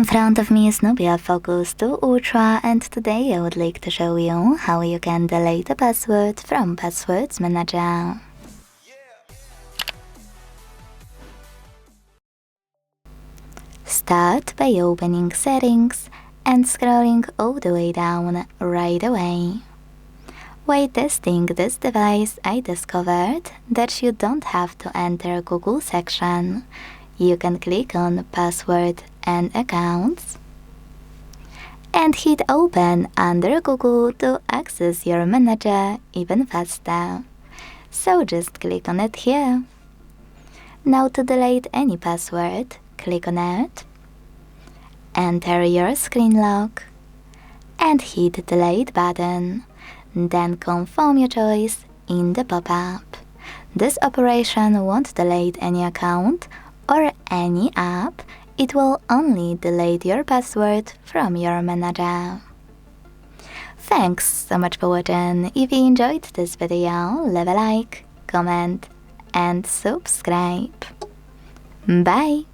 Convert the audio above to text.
In front of me is NUBIA Focus 2 Ultra, and today I would like to show you how you can delete a password from Passwords Manager. Start by opening Settings and scrolling all the way down right away. While testing this device, I discovered that you don't have to enter Google section. You can click on Password and Accounts and hit Open under Google to access your manager even faster. So just click on it here. Now to delete any password, click on it, enter your screen lock, and hit the Delete button. Then confirm your choice in the pop-up. This operation won't delete any account or any app. It will only delete your password from your manager. Thanks so much for watching. If you enjoyed this video, leave a like, comment and subscribe. Bye!